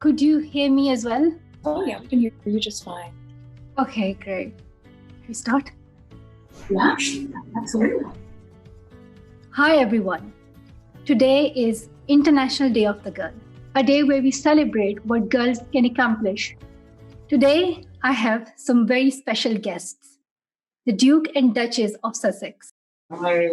Could you hear me as well? Oh yeah, we can hear you just fine. Okay, great. Can we start? Yeah, absolutely. Hi everyone. Today is International Day of the Girl, a day where we celebrate what girls can accomplish. Today, I have some very special guests, the Duke and Duchess of Sussex. Hi.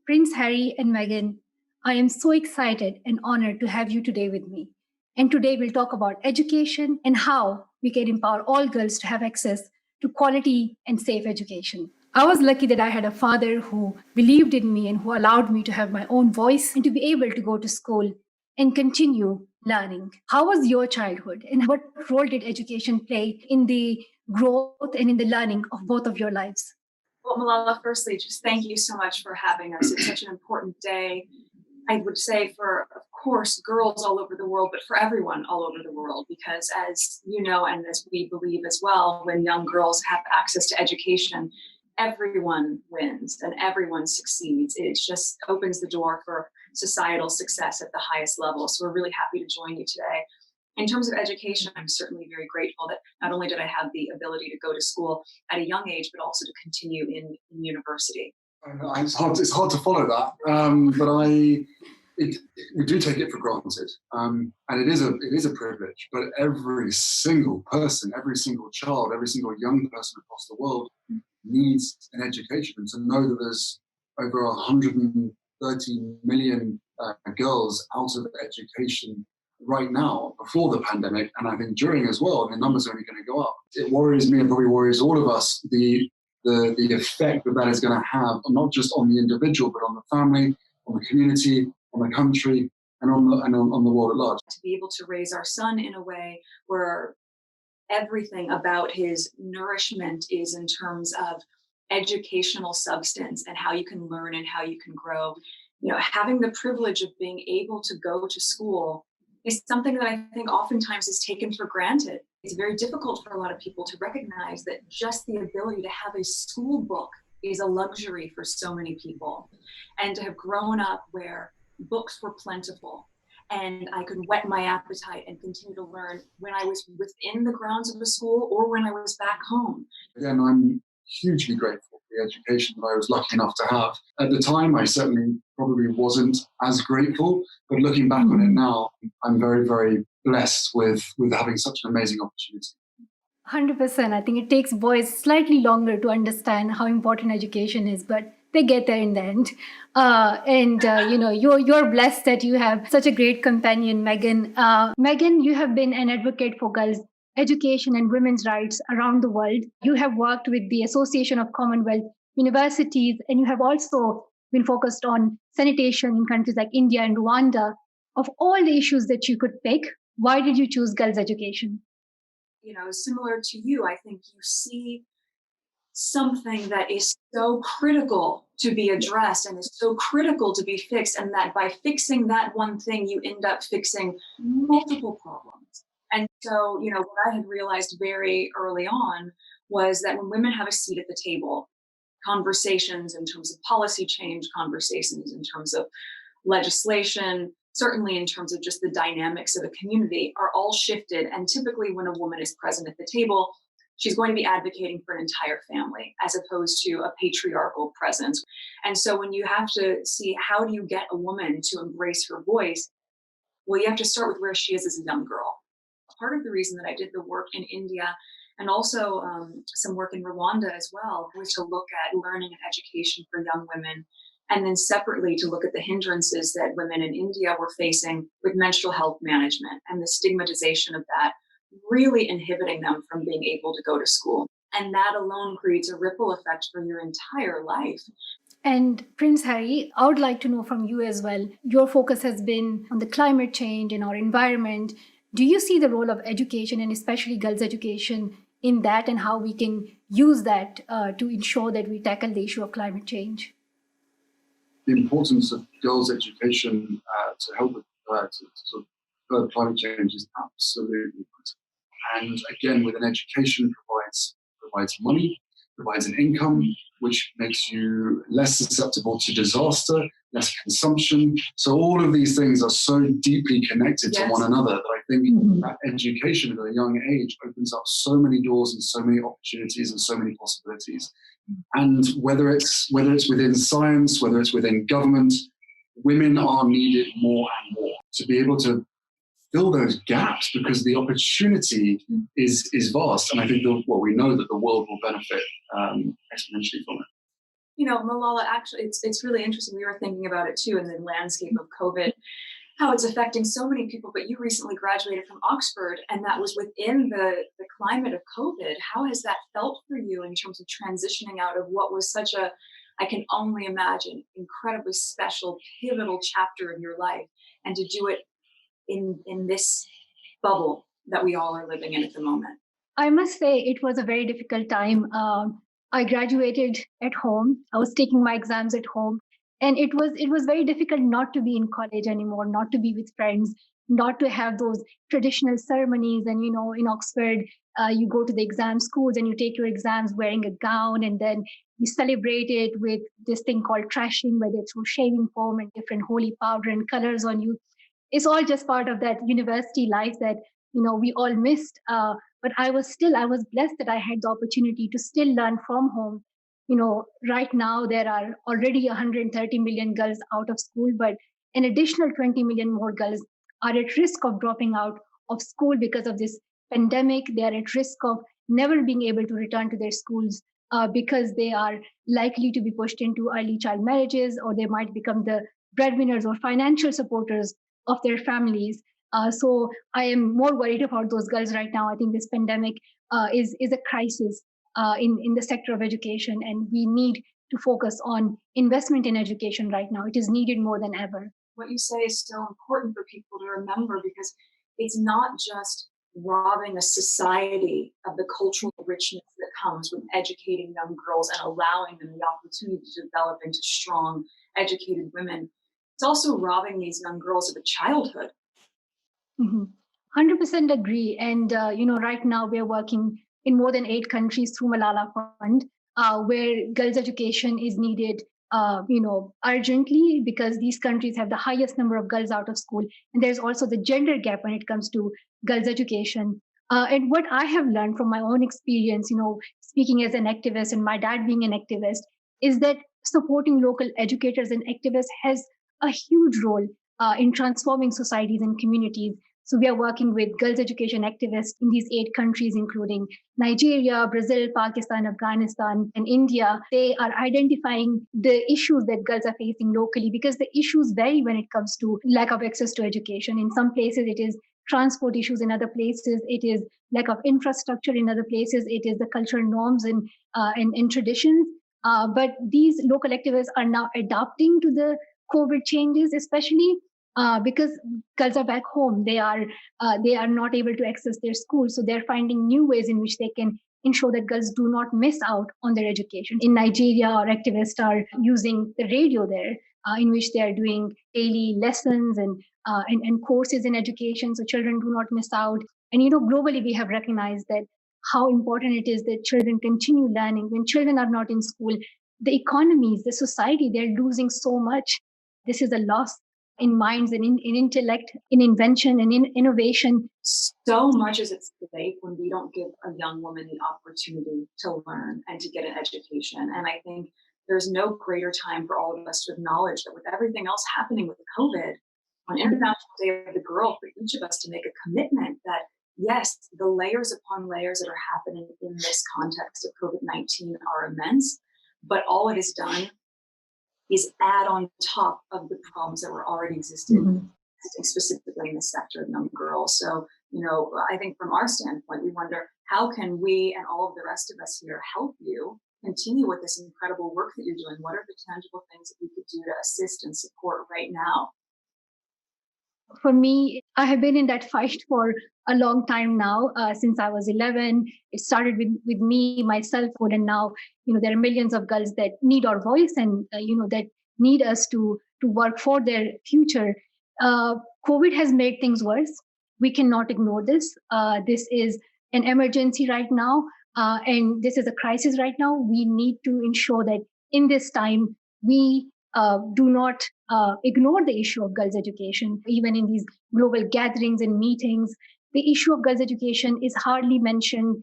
Prince Harry and Meghan, I am so excited and honored to have you today with me. And today we'll talk about education and how we can empower all girls to have access to quality and safe education. I was lucky that I had a father who believed in me and who allowed me to have my own voice and to be able to go to school and continue learning. How was your childhood and what role did education play in the growth and in the learning of both of your lives? Well, Malala, firstly, just thank you so much for having us. It's such an important day. I would say for, of course, girls all over the world, but for everyone all over the world, because as you know, and as we believe as well, when young girls have access to education, everyone wins and everyone succeeds. It just opens the door for societal success at the highest level. So we're really happy to join you today. In terms of education, I'm certainly very grateful that not only did I have the ability to go to school at a young age, but also to continue in university. It's hard to follow that, but we do take it for granted, and it is a privilege. But every single person, every single child, every single young person across the world needs an education. And to know that there's over 130 million girls out of education right now, before the pandemic, and I think during as well, the numbers are only going to go up. It worries me and probably worries all of us the effect that is going to have, not just on the individual, but on the family, on the community, on the country, and on the world at large. To be able to raise our son in a way where everything about his nourishment is in terms of educational substance and how you can learn and how you can grow. You know, having the privilege of being able to go to school is something that I think oftentimes is taken for granted. It's very difficult for a lot of people to recognize that just the ability to have a school book is a luxury for so many people. And to have grown up where books were plentiful and I could whet my appetite and continue to learn when I was within the grounds of a school or when I was back home. Again, I'm hugely grateful for the education that I was lucky enough to have. At the time, I certainly probably wasn't as grateful, but looking back on it now, I'm very, very blessed with having such an amazing opportunity. 100%. I think it takes boys slightly longer to understand how important education is, but they get there in the end. You're blessed that you have such a great companion, Meghan. Meghan, you have been an advocate for girls' education and women's rights around the world. You have worked with the Association of Commonwealth Universities, and you have also been focused on sanitation in countries like India and Rwanda. Of all the issues that you could pick, why did you choose girls' education? You know, similar to you, I think you see something that is so critical to be addressed and is so critical to be fixed, and that by fixing that one thing, you end up fixing multiple problems. And so, you know, what I had realized very early on was that when women have a seat at the table, conversations in terms of policy change, conversations in terms of legislation, certainly in terms of just the dynamics of a community, are all shifted. And typically when a woman is present at the table, she's going to be advocating for an entire family as opposed to a patriarchal presence. And so when you have to see how do you get a woman to embrace her voice, well, you have to start with where she is as a young girl. Part of the reason that I did the work in India and also some work in Rwanda as well was to look at learning and education for young women, and then separately to look at the hindrances that women in India were facing with menstrual health management and the stigmatization of that, really inhibiting them from being able to go to school. And that alone creates a ripple effect for your entire life. And Prince Harry, I would like to know from you as well, your focus has been on the climate change in our environment. Do you see the role of education, and especially girls' education, in that, and how we can use that to ensure that we tackle the issue of climate change? The importance of girls' education to help with climate change is absolutely critical. And again, with an education provides money, provides an income, which makes you less susceptible to disaster, less consumption. So all of these things are so deeply connected to one another that I think that education at a young age opens up so many doors and so many opportunities and so many possibilities. And whether it's within science, whether it's within government, women are needed more and more to be able to fill those gaps, because the opportunity is vast. And I think we know that the world will benefit exponentially from it. You know, Malala, actually, it's really interesting. We were thinking about it too in the landscape of COVID, how it's affecting so many people. But you recently graduated from Oxford, and that was within the climate of COVID. How has that felt for you in terms of transitioning out of what was such a, I can only imagine, incredibly special, pivotal chapter of your life, and to do it in this bubble that we all are living in at the moment? I must say it was a very difficult time. I graduated at home. I was taking my exams at home, and it was very difficult not to be in college anymore, not to be with friends, not to have those traditional ceremonies. And in Oxford, you go to the exam schools and you take your exams wearing a gown, and then you celebrate it with this thing called trashing, where they throw shaving foam and different holy powder and colors on you. It's all just part of that university life that we all missed. But I was blessed that I had the opportunity to still learn from home. Right now there are already 130 million girls out of school, but an additional 20 million more girls are at risk of dropping out of school because of this pandemic. They are at risk of never being able to return to their schools because they are likely to be pushed into early child marriages, or they might become the breadwinners or financial supporters of their families. So I am more worried about those girls right now. I think this pandemic is a crisis in the sector of education, and we need to focus on investment in education right now. It is needed more than ever. What you say is so important for people to remember, because it's not just robbing a society of the cultural richness that comes with educating young girls and allowing them the opportunity to develop into strong, educated women. It's also robbing these young girls of a childhood. 100% agree. And, right now we're working in more than 8 countries through Malala Fund, where girls' education is needed, urgently, because these countries have the highest number of girls out of school. And there's also the gender gap when it comes to girls' education. And what I have learned from my own experience, speaking as an activist and my dad being an activist, is that supporting local educators and activists has a huge role in transforming societies and communities. So we are working with girls' education activists in these 8 countries, including Nigeria, Brazil, Pakistan, Afghanistan, and India. They are identifying the issues that girls are facing locally, because the issues vary when it comes to lack of access to education. In some places, it is transport issues. In other places, it is lack of infrastructure. In other places, it is the cultural norms and traditions. But these local activists are now adapting to the COVID changes, especially because girls are back home. They are not able to access their schools, so they're finding new ways in which they can ensure that girls do not miss out on their education. In Nigeria, our activists are using the radio there, in which they are doing daily lessons and courses in education, so children do not miss out. And globally, we have recognized that how important it is that children continue learning. When children are not in school, the economies, the society, they're losing so much. This is a loss in minds and in intellect, in invention and in innovation. So much is at stake when we don't give a young woman the opportunity to learn and to get an education. And I think there's no greater time for all of us to acknowledge that with everything else happening with the COVID, on International Day of the Girl, for each of us to make a commitment that, yes, the layers upon layers that are happening in this context of COVID-19 are immense, but all it has done is add on top of the problems that were already existing, specifically in the sector of young girls. So, I think from our standpoint, we wonder, how can we and all of the rest of us here help you continue with this incredible work that you're doing? What are the tangible things that we could do to assist and support right now? For me, I have been in that fight for a long time now, since I was 11. It started with me, myself, and now, there are millions of girls that need our voice and, that need us to work for their future. COVID has made things worse. We cannot ignore this. This is an emergency right now, and this is a crisis right now. We need to ensure that in this time, we do not ignore the issue of girls' education. Even in these global gatherings and meetings, the issue of girls' education is hardly mentioned.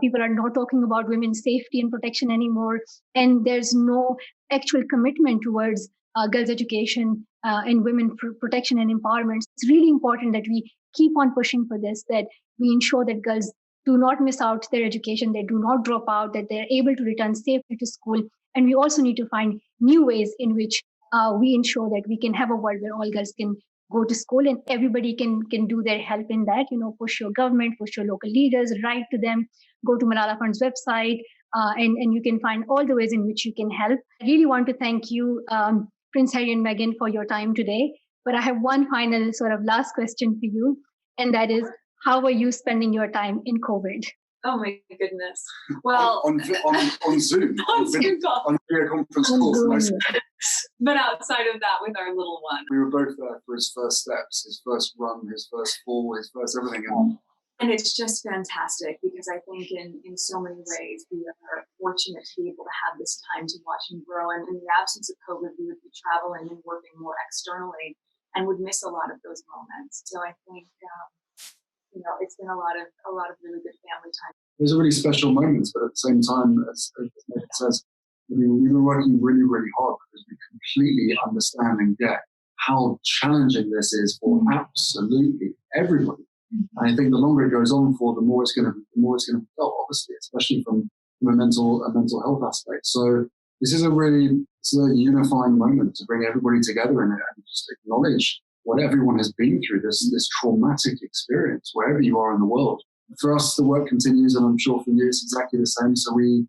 People are not talking about women's safety and protection anymore, and there's no actual commitment towards girls' education and women protection and empowerment. It's really important that we keep on pushing for this, that we ensure that girls do not miss out their education, they do not drop out, that they're able to return safely to school. And we also need to find new ways in which we ensure that we can have a world where all girls can go to school and everybody can do their help in that. Push your government, push your local leaders, write to them, go to Malala Fund's website, and you can find all the ways in which you can help. I really want to thank you, Prince Harry and Meghan, for your time today. But I have one final sort of last question for you, and that is, how are you spending your time in COVID? Oh my goodness. Well, on Zoom, on Zoom call. on video conference calls. But outside of that, with our little one. We were both there for his first steps, his first run, his first fall, his first everything. And it's just fantastic because I think in so many ways we are fortunate to be able to have this time to watch him grow. And in the absence of COVID, we would be traveling and working more externally and would miss a lot of those moments. So I think it's been a lot of really good family time. Those are really special moments, but at the same time, as Meghan says, we were working really, really hard because we completely understand and get how challenging this is for absolutely everybody. And I think the longer it goes on for, the more it's going to be felt, obviously, especially from a mental health aspect. So this is a unifying moment to bring everybody together and just acknowledge what everyone has been through, this traumatic experience, wherever you are in the world. For us, the work continues, and I'm sure for you it's exactly the same. So we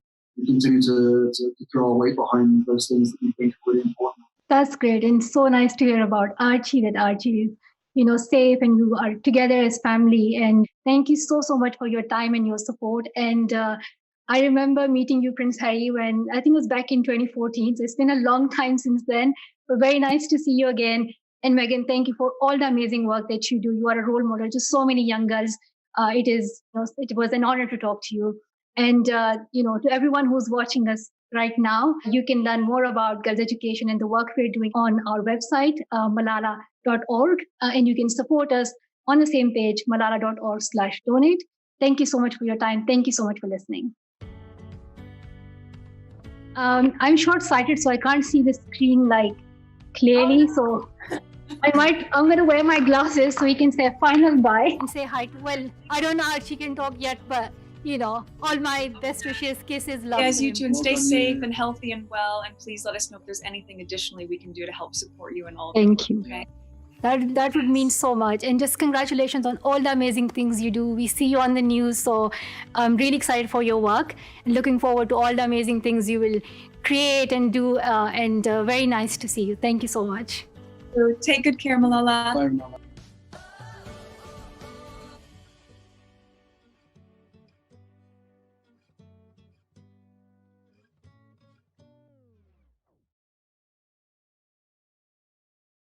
continue to throw our weight behind those things that we think are really important. That's great, and so nice to hear about Archie, that Archie is safe and you are together as family. And thank you so much for your time and your support. And I remember meeting you, Prince Harry, when I think it was back in 2014. So it's been a long time since then, but very nice to see you again. And Meghan, thank you for all the amazing work that you do. You are a role model to so many young girls. It was an honor to talk to you. And to everyone who's watching us right now, you can learn more about girls' education and the work we're doing on our website, malala.org, and you can support us on the same page, malala.org/donate. Thank you so much for your time. Thank you so much for listening. I'm short-sighted, so I can't see the screen clearly. So I'm going to wear my glasses so we can say a final bye and say hi. Well, I don't know how she can talk yet, but all my best wishes, kisses, love. Yes, you too, and stay safe and healthy and well. And please let us know if there's anything additionally we can do to help support you and all. Thank you. Okay. That would mean so much. And just congratulations on all the amazing things you do. We see you on the news, so I'm really excited for your work and looking forward to all the amazing things you will create and do. And very nice to see you. Thank you so much. So take good care, Malala. Bye, Malala.